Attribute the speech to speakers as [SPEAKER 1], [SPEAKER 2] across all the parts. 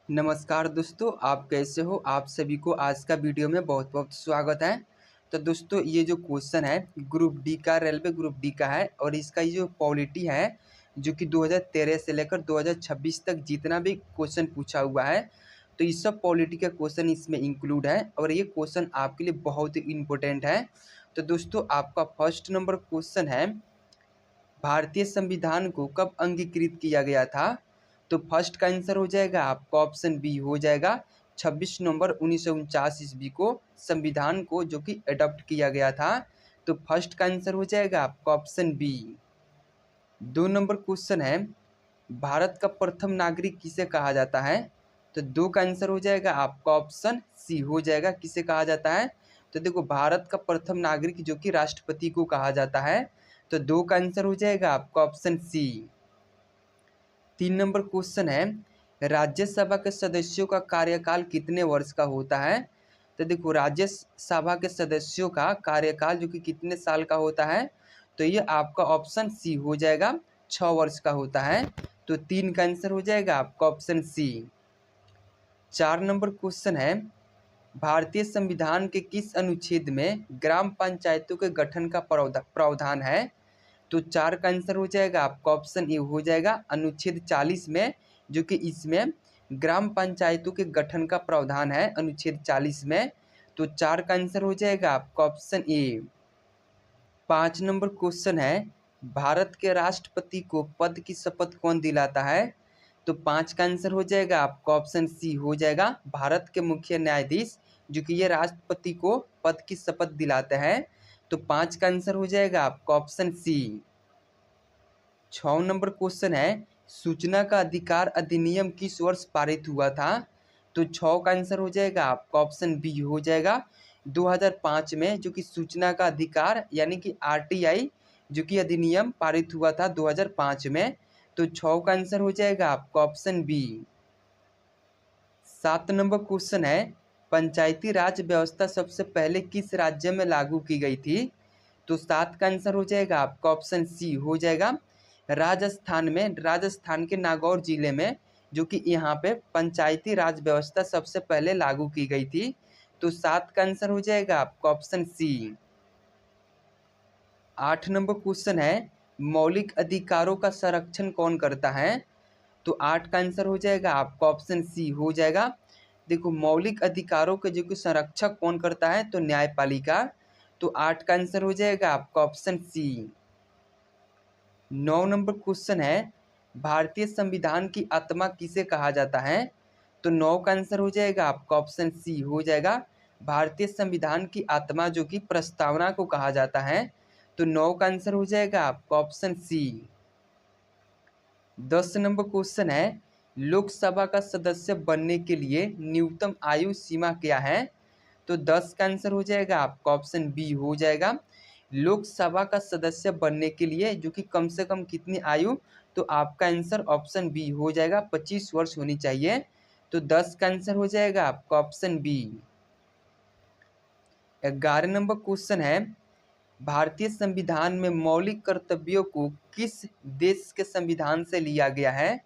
[SPEAKER 1] नमस्कार दोस्तों, आप कैसे हो? आप सभी को आज का वीडियो में बहुत बहुत स्वागत है। तो दोस्तों, ये जो क्वेश्चन है ग्रुप डी का, रेलवे ग्रुप डी का है और इसका ये जो पॉलिटी है जो कि 2013 से लेकर 2026 तक जितना भी क्वेश्चन पूछा हुआ है, तो ये सब पॉलिटी का क्वेश्चन इसमें इंक्लूड है और ये क्वेश्चन आपके लिए बहुत ही इम्पोर्टेंट है। तो दोस्तों, आपका फर्स्ट नंबर क्वेश्चन है, भारतीय संविधान को कब अंगीकृत किया गया था? तो फर्स्ट का आंसर हो जाएगा आपका ऑप्शन बी हो जाएगा 26 नवंबर 1949 ईस्वी को संविधान को जो कि अडॉप्ट किया गया था। तो फर्स्ट का आंसर हो जाएगा आपका ऑप्शन बी। 2 नंबर क्वेश्चन है, भारत का प्रथम नागरिक किसे कहा जाता है? तो 2 का आंसर हो जाएगा आपका ऑप्शन सी हो जाएगा, किसे कहा जाता है? तो देखो, भारत का प्रथम नागरिक जो कि राष्ट्रपति को कहा जाता है। तो 2 का आंसर हो जाएगा आपका ऑप्शन सी। 3 नंबर क्वेश्चन है, राज्यसभा के सदस्यों का कार्यकाल कितने वर्ष का होता है? तो देखो, राज्यसभा के सदस्यों का कार्यकाल जो कि कितने साल का होता है? तो ये आपका ऑप्शन सी हो जाएगा, 6 वर्ष का होता है। तो 3 का आंसर हो जाएगा आपका ऑप्शन सी। 4 नंबर क्वेश्चन है, भारतीय संविधान के किस अनुच्छेद में ग्राम पंचायतों के गठन का प्रावधान है? तो 4 का आंसर हो जाएगा आपका ऑप्शन ए हो जाएगा अनुच्छेद 40 में, जो कि इसमें ग्राम पंचायतों के गठन का प्रावधान है अनुच्छेद 40 में। तो 4 का आंसर हो जाएगा आपका ऑप्शन ए। 5 नंबर क्वेश्चन है, भारत के राष्ट्रपति को पद की शपथ कौन दिलाता है? तो 5 का आंसर हो जाएगा आपका ऑप्शन सी हो जाएगा भारत के मुख्य न्यायाधीश जो कि ये राष्ट्रपति को पद की शपथ दिलाते हैं। तो 5 का आंसर हो जाएगा आपका ऑप्शन सी। 6 नंबर क्वेश्चन है, सूचना का अधिकार अधिनियम किस वर्ष पारित हुआ था? तो 6 का आंसर हो जाएगा आपका ऑप्शन बी हो जाएगा 2005 में, जो कि सूचना का अधिकार यानी कि आरटीआई जो कि अधिनियम पारित हुआ था 2005 में। तो 6 का आंसर हो जाएगा आपका ऑप्शन बी। 7 नंबर क्वेश्चन है, पंचायती राज व्यवस्था सबसे पहले किस राज्य में लागू की गई थी? तो 7 का आंसर हो जाएगा आपका ऑप्शन सी हो जाएगा राजस्थान में, राजस्थान के नागौर जिले में, जो कि यहाँ पे पंचायती राज व्यवस्था सबसे पहले लागू की गई थी। तो 7 का आंसर हो जाएगा आपका ऑप्शन सी। 8 नंबर क्वेश्चन है, मौलिक अधिकारों का संरक्षण कौन करता है? तो 8 का आंसर हो जाएगा आपका ऑप्शन सी हो जाएगा। देखो, मौलिक अधिकारों के जो कि संरक्षक कौन करता है? तो न्यायपालिका। तो 8 का आंसर हो जाएगा आपका ऑप्शन सी। 9 नंबर क्वेश्चन है, भारतीय संविधान की आत्मा किसे कहा जाता है? तो 9 का आंसर हो जाएगा आपका ऑप्शन सी हो जाएगा भारतीय संविधान की आत्मा जो कि प्रस्तावना को कहा जाता है। तो 9 का आंसर हो जाएगा आपका ऑप्शन सी। 10 नंबर क्वेश्चन है, लोकसभा का सदस्य बनने के लिए न्यूनतम आयु सीमा क्या है? तो 10 का आंसर हो जाएगा आपका ऑप्शन बी हो जाएगा लोकसभा का सदस्य बनने के लिए जो कि कम से कम कितनी आयु? तो आपका आंसर ऑप्शन बी हो जाएगा 25 वर्ष होनी चाहिए। तो 10 का आंसर हो जाएगा आपका ऑप्शन बी। 11 नंबर क्वेश्चन है, भारतीय संविधान में मौलिक कर्तव्यों को किस देश के संविधान से लिया गया है?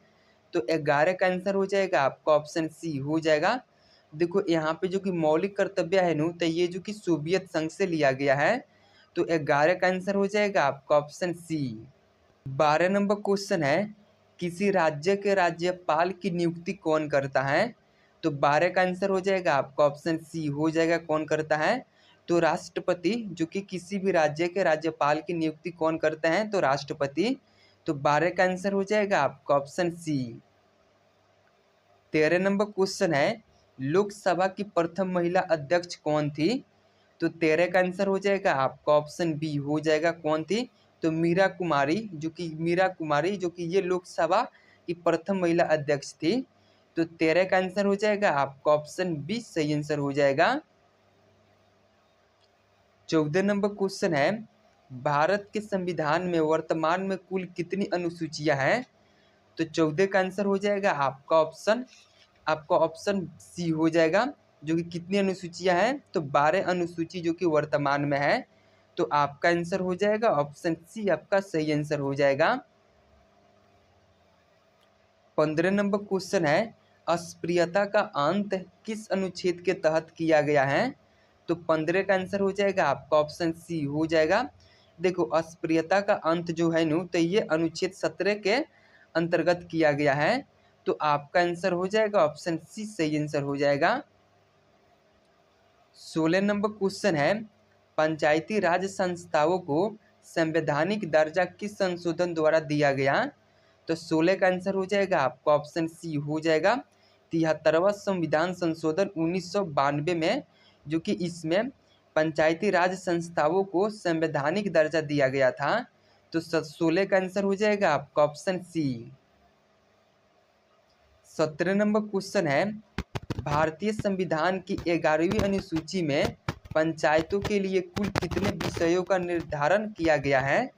[SPEAKER 1] तो 11 का आंसर हो जाएगा आपका ऑप्शन सी हो जाएगा। देखो, यहाँ पे जो कि मौलिक कर्तव्य है नु, तो ये जो कि सोवियत संघ से लिया गया है। तो 11 का आंसर हो जाएगा आपका ऑप्शन सी। 12 नंबर क्वेश्चन है, किसी राज्य के राज्यपाल की नियुक्ति कौन करता है? तो 12 का आंसर हो जाएगा आपका ऑप्शन सी हो जाएगा कौन करता है? तो राष्ट्रपति जो कि किसी भी राज्य के राज्यपाल की नियुक्ति कौन करते हैं? तो राष्ट्रपति। तो 12 का आंसर हो जाएगा आपका ऑप्शन सी। 13 नंबर क्वेश्चन है, लोकसभा की प्रथम महिला अध्यक्ष कौन थी? तो 13 का आंसर हो जाएगा आपका ऑप्शन बी हो जाएगा कौन थी? तो मीरा कुमारी जो कि ये लोकसभा की प्रथम महिला अध्यक्ष थी। तो 13 का आंसर हो जाएगा आपका ऑप्शन बी सही आंसर हो जाएगा। 14 नंबर क्वेश्चन है, भारत के संविधान में वर्तमान में कुल कितनी अनुसूचियां हैं? तो 14 का आंसर हो जाएगा आपका ऑप्शन सी हो जाएगा, जो कि कितनी अनुसूचियां हैं? तो 12 अनुसूची जो कि वर्तमान में है। तो आपका आंसर हो जाएगा ऑप्शन सी आपका सही आंसर हो जाएगा। 15 नंबर क्वेश्चन है, अस्पृश्यता का अंत किस अनुच्छेद के तहत किया गया है? तो 15 का आंसर हो जाएगा आपका ऑप्शन सी हो जाएगा। देखो अस्पृश्यता का अंत जो है नु तो ये अनुच्छेद 17 के अंतर्गत किया गया है, तो आपका आंसर हो जाएगा ऑप्शन सी सही आंसर हो जाएगा। 16 नंबर क्वेश्चन है, पंचायती राज संस्थाओं को संवैधानिक दर्जा किस संशोधन द्वारा दिया गया? तो 16 का आंसर हो जाएगा आपका ऑप्शन सी हो जाएगा 73वां संविधान संशोधन 1992 में, जो कि इसमें पंचायती राज संस्थाओं को संवैधानिक दर्जा दिया गया था। तो 16 का आंसर हो जाएगा आपका ऑप्शन सी। 17 नंबर क्वेश्चन है, भारतीय संविधान की 11वीं अनुसूची में पंचायतों के लिए कुल कितने विषयों का निर्धारण किया गया है?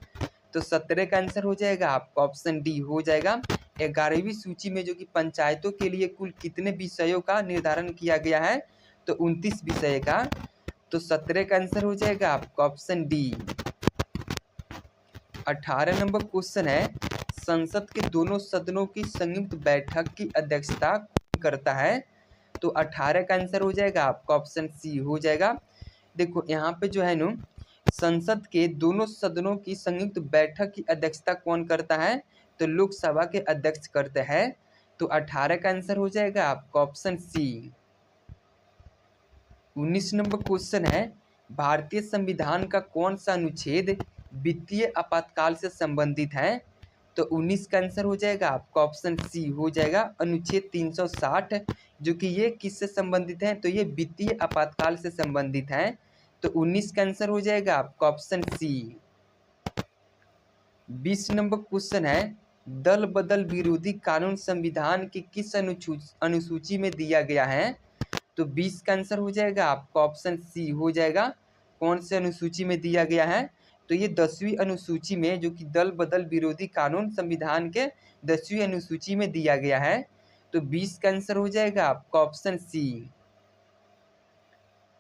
[SPEAKER 1] तो 17 का आंसर हो जाएगा आपका ऑप्शन डी हो जाएगा। 11वीं सूची में जो कि पंचायतों के लिए कुल कितने विषयों का निर्धारण किया गया है? तो 29 विषय का। तो 17 का आंसर हो जाएगा आपका ऑप्शन डी। 18 नंबर क्वेश्चन है, संसद के दोनों सदनों की संयुक्त बैठक की अध्यक्षता कौन करता है? तो 18 का आंसर हो जाएगा आपका ऑप्शन सी हो जाएगा। देखो यहाँ पे जो है नु संसद के दोनों सदनों की संयुक्त बैठक की अध्यक्षता कौन करता है? तो लोकसभा के अध्यक्ष करते हैं। तो 18 का आंसर हो जाएगा आपका ऑप्शन सी। 19 नंबर क्वेश्चन है, भारतीय संविधान का कौन सा अनुच्छेद वित्तीय आपातकाल से संबंधित है? तो 19 का आंसर हो जाएगा आपका ऑप्शन सी हो जाएगा अनुच्छेद 360, जो कि ये किससे संबंधित है? तो ये वित्तीय आपातकाल से संबंधित है। तो 19 का आंसर हो जाएगा आपका ऑप्शन सी। 20 नंबर क्वेश्चन है, दल बदल विरोधी कानून संविधान की किस अनुसूची में दिया गया है? तो 20 का आंसर हो जाएगा आपका ऑप्शन सी हो जाएगा। कौन से अनुसूची में दिया गया है? तो ये 10वीं अनुसूची में, जो कि दल बदल विरोधी कानून संविधान के 10वीं अनुसूची में दिया गया है। तो 20 का आंसर हो जाएगा आपका ऑप्शन सी।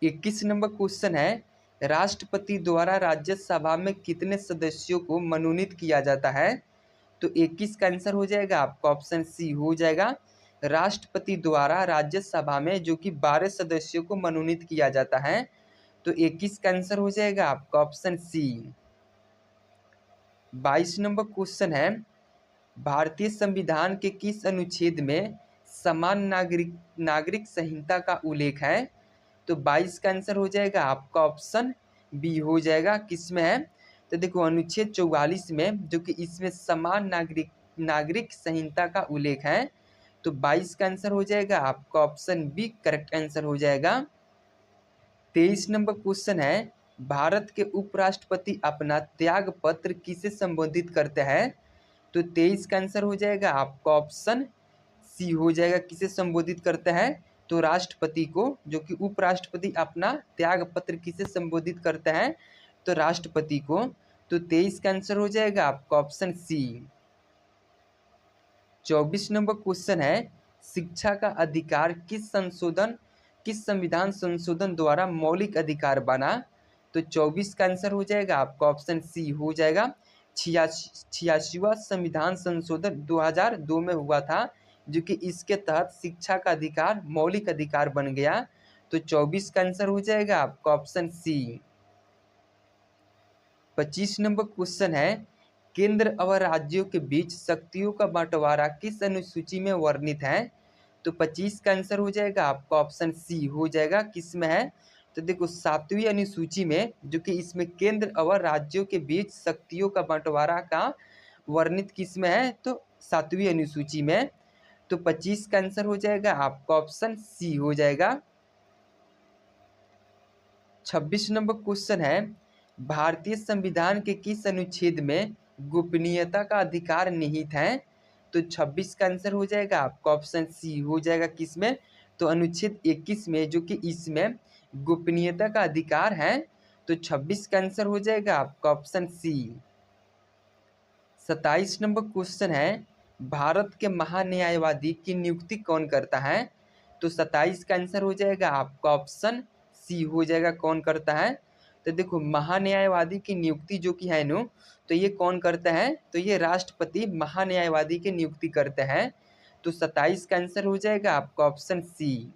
[SPEAKER 1] 21 नंबर क्वेश्चन है, राष्ट्रपति द्वारा राज्यसभा में कितने सदस्यों को मनोनीत किया जाता है? तो 21 का आंसर हो जाएगा आपका ऑप्शन सी हो जाएगा। राष्ट्रपति द्वारा राज्यसभा में जो कि 12 सदस्यों को मनोनीत किया जाता है। तो 21 का आंसर हो जाएगा आपका ऑप्शन सी। 22 नंबर क्वेश्चन है, भारतीय संविधान के किस अनुच्छेद में समान नागरिक संहिता का उल्लेख है? तो 22 का आंसर हो जाएगा आपका ऑप्शन बी हो जाएगा। किसमें है? तो देखो अनुच्छेद 44 में, जो कि इसमें समान नागरिक संहिता का उल्लेख है। तो 22 का आंसर हो जाएगा आपका ऑप्शन बी करेक्ट आंसर हो जाएगा। 23 नंबर क्वेश्चन है, भारत के उपराष्ट्रपति अपना त्याग पत्र किसे संबोधित करते हैं? तो 23 का आंसर हो जाएगा आपका ऑप्शन सी हो जाएगा। किसे संबोधित करते हैं? तो राष्ट्रपति को, जो कि उपराष्ट्रपति अपना त्याग पत्र किसे संबोधित करते हैं? तो राष्ट्रपति को। तो 23 का आंसर हो जाएगा आपका ऑप्शन सी। 24 नंबर क्वेश्चन है, शिक्षा का अधिकार किस संविधान संशोधन द्वारा मौलिक अधिकार बना? तो 24 का आंसर हो जाएगा आपका ऑप्शन सी हो जाएगा। 86वां संविधान संशोधन 2002 में हुआ था, जो कि इसके तहत शिक्षा का अधिकार मौलिक अधिकार बन गया। तो 24 का आंसर हो जाएगा आपका ऑप्शन सी। 25 नंबर क्वेश्चन है, केंद्र और राज्यों के बीच शक्तियों का बंटवारा किस अनुसूची में वर्णित है? तो 25 का आंसर हो जाएगा आपका ऑप्शन सी हो जाएगा। किस में है? तो देखो 7वीं अनुसूची में, जो कि इसमें केंद्र और राज्यों के बीच शक्तियों का बंटवारा का वर्णित किस में है? तो 7वीं अनुसूची में। तो 25 का आंसर हो जाएगा आपका ऑप्शन सी हो जाएगा। 26 नंबर क्वेश्चन है, भारतीय संविधान के किस अनुच्छेद में गोपनीयता का अधिकार निहित है? तो 26 का आंसर हो जाएगा आपका ऑप्शन सी हो जाएगा। किसमें? तो अनुच्छेद 21 में, जो कि इसमें गोपनीयता का अधिकार है। तो 26 का आंसर हो जाएगा आपका ऑप्शन सी। 27 नंबर क्वेश्चन है, भारत के महान्यायवादी की नियुक्ति कौन करता है? तो 27 का आंसर हो जाएगा आपका ऑप्शन सी हो जाएगा। कौन करता है? तो देखो महान्यायवादी की नियुक्ति जो कि है नो, तो ये कौन करता है? तो ये राष्ट्रपति महान्यायवादी की नियुक्ति करते हैं। तो 27 का आंसर हो जाएगा आपका ऑप्शन सी।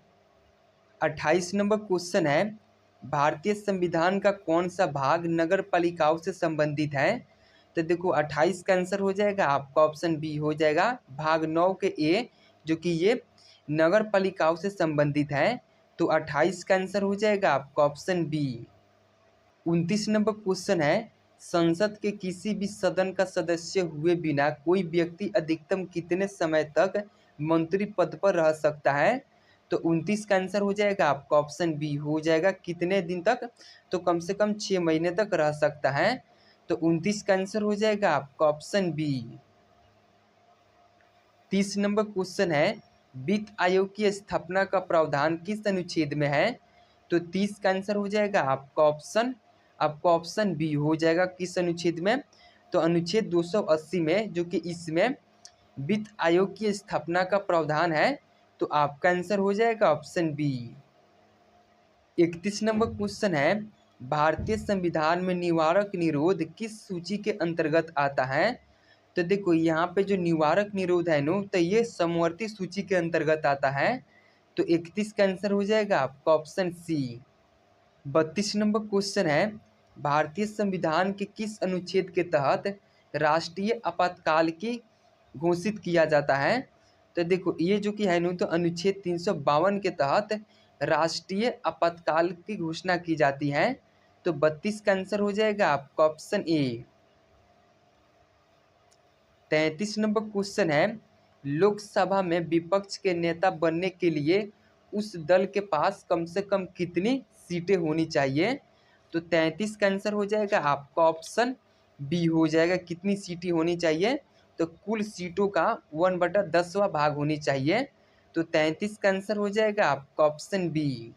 [SPEAKER 1] 28 नंबर क्वेश्चन है, भारतीय संविधान का कौन सा भाग नगर पालिकाओं से संबंधित है? तो देखो 28 का आंसर हो जाएगा आपका ऑप्शन बी हो जाएगा भाग 9 के ए, जो कि ये नगर पालिकाओं से संबंधित है। तो 28 का आंसर हो जाएगा आपका ऑप्शन बी। 29 नंबर क्वेश्चन है, संसद के किसी भी सदन का सदस्य हुए बिना कोई व्यक्ति अधिकतम कितने समय तक मंत्री पद पर रह सकता है? तो 29 का आंसर हो जाएगा आपका ऑप्शन बी हो जाएगा कितने दिन तक? तो कम से कम 6 महीने तक रह सकता है। तो 29 का आंसर हो जाएगा आपका ऑप्शन बी। 30 नंबर क्वेश्चन है, वित्त आयोग की स्थापना का प्रावधान किस अनुच्छेद में है? तो 30 का आंसर हो जाएगा आपका ऑप्शन बी हो जाएगा किस अनुच्छेद में? तो अनुच्छेद 280 में, जो कि इसमें वित्त आयोग की स्थापना का प्रावधान है। तो आपका आंसर हो जाएगा ऑप्शन बी। 31 नंबर क्वेश्चन है, भारतीय संविधान में निवारक निरोध किस सूची के अंतर्गत आता है? तो देखो यहाँ पे जो निवारक निरोध है नो, तो ये समवर्ती सूची के अंतर्गत आता है। तो 31 का आंसर हो जाएगा आपका ऑप्शन सी। 32 नंबर क्वेश्चन है, भारतीय संविधान के किस अनुच्छेद के तहत राष्ट्रीय आपातकाल की घोषित किया जाता है? तो देखो ये जो कि है नो, तो अनुच्छेद 352 के तहत राष्ट्रीय आपातकाल की घोषणा की जाती है। तो 32 का आंसर हो जाएगा आपका ऑप्शन ए। 33 नंबर क्वेश्चन है, लोकसभा में विपक्ष के नेता बनने के लिए उस दल के पास कम से कम कितनी सीटें होनी चाहिए? तो 33 का आंसर हो जाएगा आपका ऑप्शन बी हो जाएगा कितनी सीटें होनी चाहिए? तो कुल सीटों का 1/10वां भाग होनी चाहिए। तो 33 का आंसर हो जाएगा आपका ऑप्शन बी।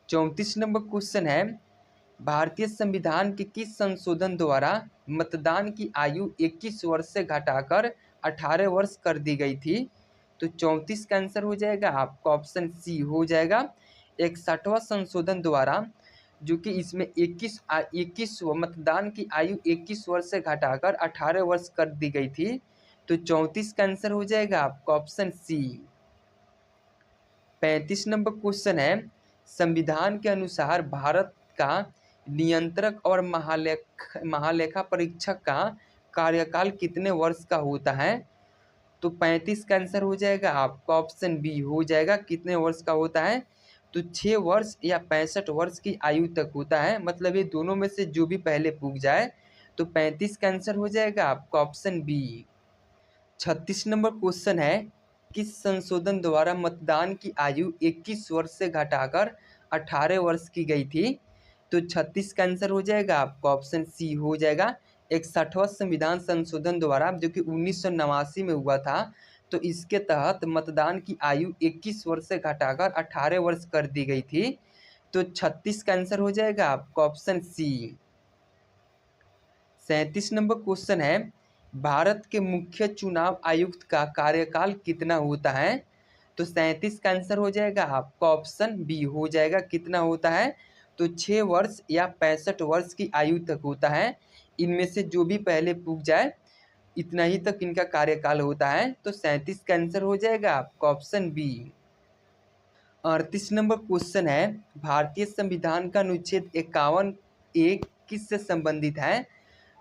[SPEAKER 1] 34 नंबर क्वेश्चन है, भारतीय संविधान के किस संशोधन द्वारा मतदान की आयु 21 वर्ष से घटाकर 18 वर्ष कर दी गई थी? तो 34 का आंसर हो जाएगा आपका ऑप्शन सी हो जाएगा 61वां संशोधन द्वारा, जो कि इसमें 21 मतदान की आयु 21 वर्ष से घटाकर 18 वर्ष कर दी गई थी। तो 34 का आंसर हो जाएगा आपका ऑप्शन सी। 35 नंबर क्वेश्चन है, संविधान के अनुसार भारत का नियंत्रक और महालेखा परीक्षक का कार्यकाल कितने वर्ष का होता है? तो 35 का आंसर हो जाएगा आपका ऑप्शन बी हो जाएगा कितने वर्ष का होता है? तो 6 वर्ष या 65 वर्ष की आयु तक होता है, मतलब ये दोनों में से जो भी पहले पूछ जाए। तो 35 का आंसर हो जाएगा आपका ऑप्शन बी। 36 नंबर क्वेश्चन है, किस संशोधन द्वारा मतदान की आयु 21 वर्ष से घटाकर 18 वर्ष की गई थी? तो 36 का आंसर हो जाएगा आपका ऑप्शन सी हो जाएगा 61वां संविधान संशोधन द्वारा, जो कि 1989 में हुआ था। तो इसके तहत मतदान की आयु 21 वर्ष से घटाकर 18 वर्ष कर दी गई थी। तो 36 का आंसर हो जाएगा आपका ऑप्शन सी। 37 नंबर क्वेश्चन है, भारत के मुख्य चुनाव आयुक्त का कार्यकाल कितना होता है? तो 37 का आंसर हो जाएगा आपका ऑप्शन बी हो जाएगा कितना होता है? तो 6 वर्ष या 65 वर्ष की आयु तक होता है। इनमें से जो भी पहले पूछ जाए इतना ही तक इनका कार्यकाल होता है। तो 37 का आंसर हो जाएगा आपका ऑप्शन बी। 38 नंबर क्वेश्चन है, भारतीय संविधान का अनुच्छेद 51A किससे संबंधित है?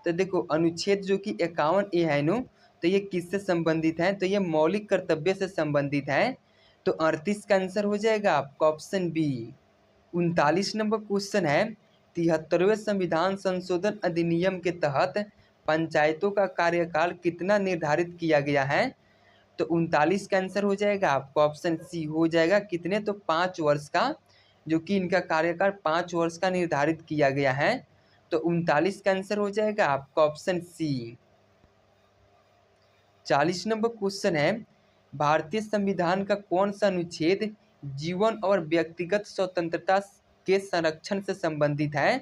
[SPEAKER 1] तो देखो अनुच्छेद जो कि 51A है नो, तो ये किससे संबंधित है? तो ये मौलिक कर्तव्य से संबंधित है। तो 38 का आंसर हो जाएगा आपका ऑप्शन बी। 39 नंबर क्वेश्चन है, 73वें संविधान संशोधन अधिनियम के तहत पंचायतों का कार्यकाल कितना निर्धारित किया गया है? तो 39 का आंसर हो जाएगा आपका ऑप्शन सी हो जाएगा कितने? तो 5 वर्ष का, जो कि इनका कार्यकाल 5 वर्ष का निर्धारित किया गया है। तो 39 का आंसर हो जाएगा आपका ऑप्शन सी। 40 नंबर क्वेश्चन है, भारतीय संविधान का कौन सा अनुच्छेद जीवन और व्यक्तिगत स्वतंत्रता के संरक्षण से संबंधित है?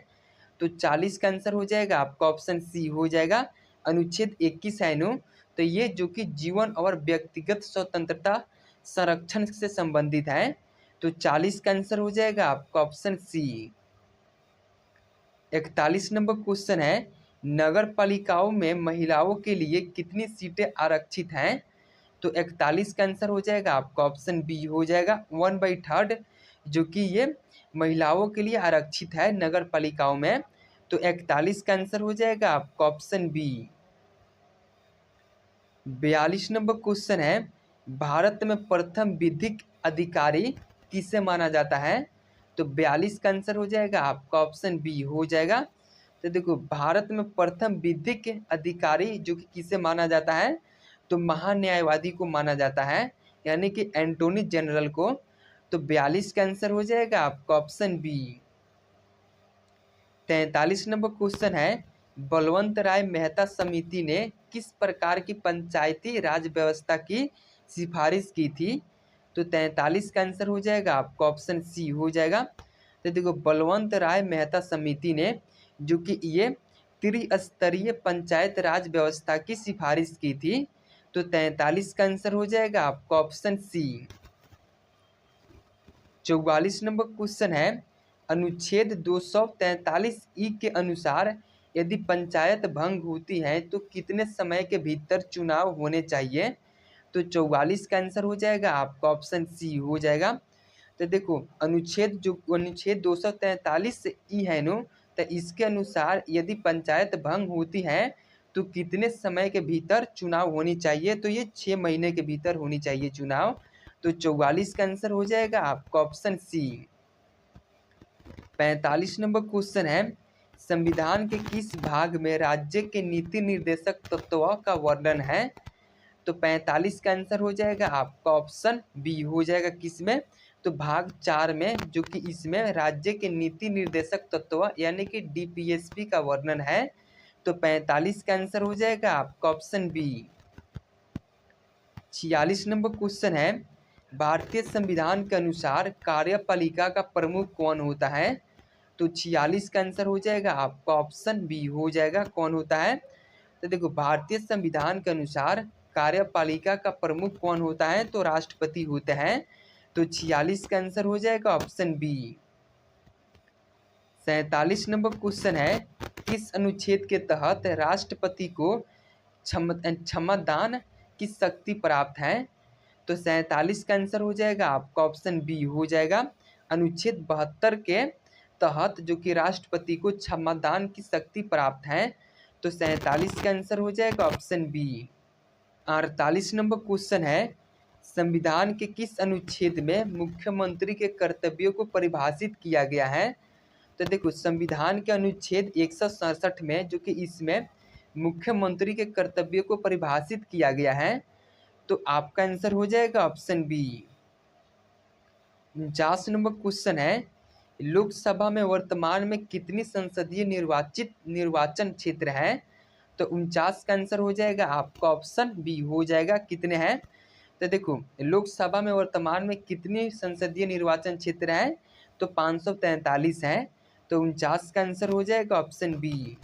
[SPEAKER 1] तो 40 का आंसर हो जाएगा आपका ऑप्शन सी हो जाएगा अनुच्छेद 21 है नो, तो ये जो कि जीवन और व्यक्तिगत स्वतंत्रता संरक्षण से संबंधित है। तो 40 का आंसर हो जाएगा आपका ऑप्शन सी। 41 नंबर क्वेश्चन है, नगर पालिकाओं में महिलाओं के लिए कितनी सीटें आरक्षित हैं? तो 41 का आंसर हो जाएगा आपका ऑप्शन बी हो जाएगा 1/3, जो कि ये महिलाओं के लिए आरक्षित है नगर पालिकाओं में। तो 41 का आंसर हो जाएगा आपका ऑप्शन बी। 42 नंबर क्वेश्चन है, भारत में प्रथम विधिक अधिकारी किसे माना जाता है? तो 42 का आंसर हो जाएगा आपका ऑप्शन बी हो जाएगा। तो देखो, भारत में प्रथम विधिक अधिकारी जो कि किसे माना जाता है? तो महान्यायवादी को माना जाता है, यानी कि एंटोनी जनरल को। तो 42 का आंसर हो जाएगा आपका ऑप्शन बी। 43 नंबर क्वेश्चन है, बलवंत राय मेहता समिति ने किस प्रकार की पंचायती राज व्यवस्था की सिफारिश की थी? तो 43 का आंसर हो जाएगा आपका ऑप्शन सी हो जाएगा। तो देखो, बलवंत राय मेहता समिति ने जो कि ये त्रिस्तरीय पंचायत राज व्यवस्था की सिफारिश की थी। तो 43 का आंसर हो जाएगा आपका ऑप्शन सी। 44 नंबर क्वेश्चन है, अनुच्छेद 243 के अनुसार यदि पंचायत भंग होती है तो कितने समय के भीतर चुनाव होने चाहिए? तो 44 का आंसर हो जाएगा आपका ऑप्शन सी हो जाएगा। तो देखो, अनुच्छेद 243 है नो, तो इसके अनुसार यदि पंचायत भंग होती है तो कितने समय के भीतर चुनाव होनी चाहिए? तो ये 6 महीने के भीतर होनी चाहिए चुनाव। तो 44 का आंसर हो जाएगा आपका ऑप्शन सी। 45 नंबर क्वेश्चन है, संविधान के किस भाग में राज्य के नीति निर्देशक तत्वों का वर्णन है? तो 45 का आंसर हो जाएगा आपका ऑप्शन बी हो जाएगा। किसमें? तो भाग 4 में, जो कि इसमें राज्य के नीति निर्देशक तत्व यानी कि डीपीएसपी का वर्णन है। तो 45 का आंसर हो जाएगा आपका ऑप्शन बी। 46 नंबर क्वेश्चन है, भारतीय संविधान के अनुसार कार्यपालिका का प्रमुख कौन होता है? तो 46 का आंसर हो जाएगा आपका ऑप्शन बी हो जाएगा। कौन होता है? तो देखो, भारतीय संविधान के अनुसार कार्यपालिका का प्रमुख कौन होता है? तो राष्ट्रपति होते हैं। तो 46 का आंसर हो जाएगा ऑप्शन बी। 47 नंबर क्वेश्चन है, किस अनुच्छेद के तहत राष्ट्रपति को क्षमादान की शक्ति प्राप्त है? तो 47 का आंसर हो जाएगा आपका ऑप्शन बी हो जाएगा। अनुच्छेद 72 के तहत जो कि राष्ट्रपति को क्षमादान की शक्ति प्राप्त है। तो 47 का आंसर हो जाएगा ऑप्शन बी। 48 नंबर क्वेश्चन है, संविधान के किस अनुच्छेद में मुख्यमंत्री के कर्तव्यों को परिभाषित किया गया है? तो देखो, संविधान के अनुच्छेद 167 में जो कि इसमें मुख्यमंत्री के कर्तव्यों को परिभाषित किया गया है। तो आपका आंसर हो जाएगा ऑप्शन बी। 49 नंबर क्वेश्चन है, लोकसभा में वर्तमान में कितनी संसदीय निर्वाचन क्षेत्र है? तो 49 का आंसर हो जाएगा आपका ऑप्शन बी हो जाएगा। कितने हैं? तो देखो, लोकसभा में वर्तमान में कितनी संसदीय निर्वाचन क्षेत्र है? तो 543 है। तो 49 का आंसर हो जाएगा ऑप्शन बी।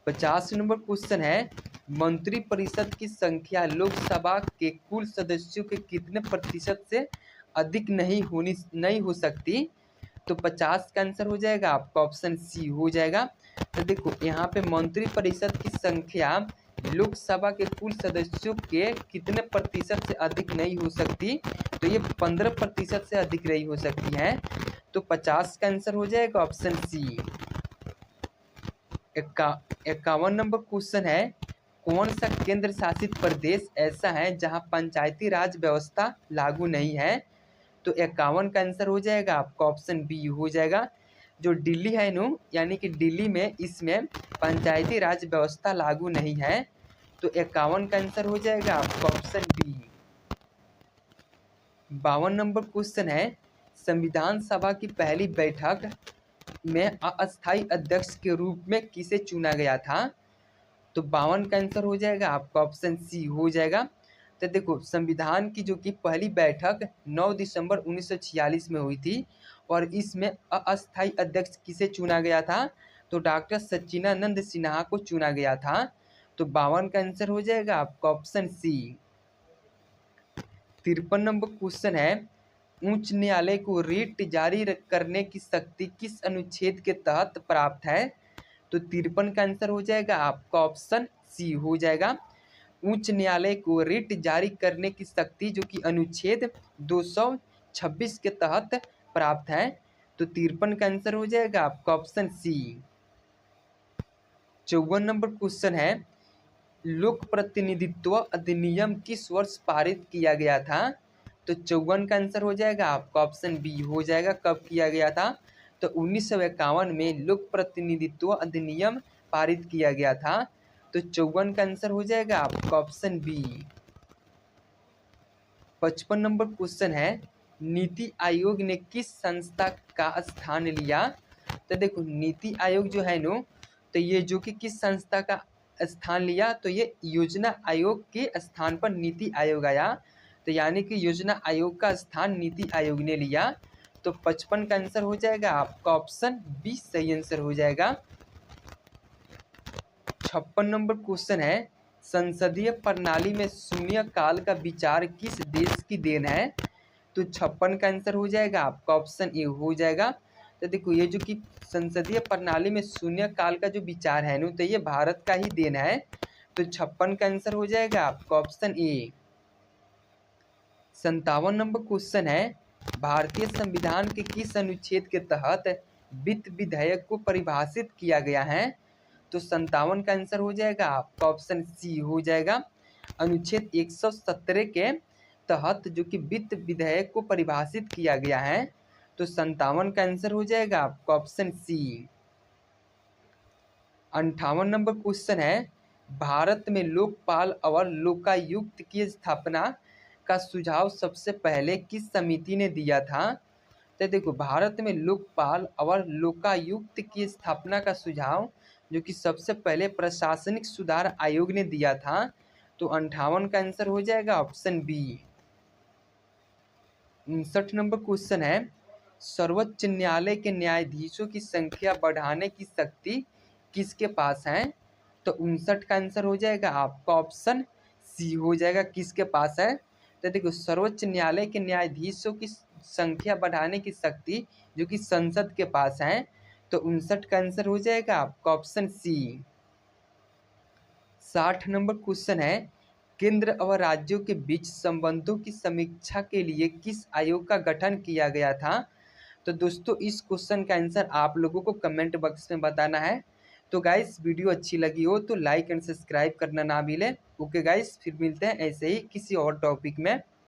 [SPEAKER 1] 50 नंबर क्वेश्चन है, मंत्रिपरिषद की संख्या लोकसभा के कुल सदस्यों के कितने प्रतिशत से अधिक नहीं हो सकती? तो 50 का आंसर हो जाएगा आपका ऑप्शन सी हो जाएगा। तो देखो, यहाँ पे मंत्रिपरिषद की संख्या लोकसभा के कुल सदस्यों के कितने प्रतिशत से अधिक नहीं हो सकती? तो ये 15% से अधिक नहीं हो सकती है। तो 50 का आंसर हो जाएगा ऑप्शन सी। 51 नंबर क्वेश्चन है, कौन सा केंद्र शासित प्रदेश ऐसा है जहां पंचायती राज व्यवस्था लागू नहीं है? तो 51 का आंसर हो जाएगा आपका ऑप्शन बी हो जाएगा। जो दिल्ली है नो, यानी कि दिल्ली में इसमें पंचायती राज व्यवस्था लागू नहीं है। तो 51 का आंसर हो जाएगा आपका ऑप्शन बी। 52 नंबर क्वेश्चन है, संविधान सभा की पहली बैठक में अस्थायी अध्यक्ष के रूप में किसे चुना गया था? तो 52 का आंसर हो जाएगा आपका ऑप्शन सी हो जाएगा। तो देखो, संविधान की जो कि पहली बैठक 9 दिसंबर 1946 में हुई थी और इसमें अस्थायी अध्यक्ष किसे चुना गया था? तो डॉक्टर सच्चिदानंद सिन्हा को चुना गया था। तो 52 का आंसर हो जाएगा आपका ऑप्शन सी। 53 नंबर क्वेश्चन है, उच्च न्यायालय को रिट जारी करने की शक्ति किस अनुच्छेद के तहत प्राप्त है? तो 53 का आंसर हो जाएगा आपका ऑप्शन सी हो जाएगा। उच्च न्यायालय को रिट जारी करने की शक्ति जो कि अनुच्छेद 226 के तहत प्राप्त है? तो 53 का आंसर हो जाएगा आपका ऑप्शन सी। 54 नंबर क्वेश्चन है, लोक प्रतिनिधित्व अधिनियम किस वर्ष पारित किया गया था? तो 54 का आंसर हो जाएगा आपका ऑप्शन बी हो जाएगा। कब किया गया था? तो 1951 में लोक प्रतिनिधित्व अधिनियम पारित किया गया था। तो 54 का आंसर हो जाएगा आपका ऑप्शन बी। 55 नंबर क्वेश्चन है, नीति आयोग ने किस संस्था का स्थान लिया? तो देखो नीति आयोग जो है नो, तो ये जो कि किस संस्था का स्थान लिया? तो ये योजना आयोग के स्थान पर नीति आयोग आया। तो यानी कि योजना आयोग का स्थान नीति आयोग ने लिया। तो 55 का आंसर हो जाएगा आपका ऑप्शन बी सही आंसर हो जाएगा। 56 नंबर क्वेश्चन है, संसदीय प्रणाली में शून्यकाल का विचार किस देश की देन है? तो 56 का आंसर हो जाएगा आपका ऑप्शन ए हो जाएगा। तो देखो ये जो कि संसदीय प्रणाली में शून्यकाल का जो विचार है नो, तो ये भारत का ही देन है। तो 56 का आंसर हो जाएगा आपका ऑप्शन ए। 57 नंबर क्वेश्चन है, भारतीय संविधान के किस अनुच्छेद के तहत वित्त विधेयक को परिभाषित किया गया है? तो 57 का आंसर हो जाएगा आपका ऑप्शन सी हो जाएगा। अनुच्छेद 117 के तहत जो कि वित्त विधेयक को परिभाषित किया गया है। तो 57 का आंसर हो जाएगा आपका ऑप्शन सी। 58 नंबर क्वेश्चन है, भारत में लोकपाल और लोकायुक्त की स्थापना का सुझाव सबसे पहले किस समिति ने दिया था? तो देखो भारत में लोकपाल और लोकायुक्त की स्थापना का सुझाव जो कि सबसे पहले प्रशासनिक सुधार आयोग ने दिया था। तो 58 का आंसर हो जाएगा ऑप्शन बी। 59 नंबर क्वेश्चन है, सर्वोच्च न्यायालय के न्यायाधीशों की संख्या बढ़ाने की शक्ति किसके पास है? तो 59 का आंसर हो जाएगा आपका ऑप्शन सी हो जाएगा। किसके पास है? तो देखो सर्वोच्च न्यायालय के न्यायाधीशों की संख्या बढ़ाने की शक्ति जो कि संसद के पास है। तो 59 का आंसर हो जाएगा आपका ऑप्शन सी। 60 नंबर क्वेश्चन है, केंद्र और राज्यों के बीच संबंधों की समीक्षा के लिए किस आयोग का गठन किया गया था? तो दोस्तों इस क्वेश्चन का आंसर आप लोगों को कमेंट बॉक्स में बताना है। तो गाइस वीडियो अच्छी लगी हो तो लाइक एंड सब्सक्राइब करना ना भूलें। ओके गाइस, फिर मिलते हैं ऐसे ही किसी और टॉपिक में।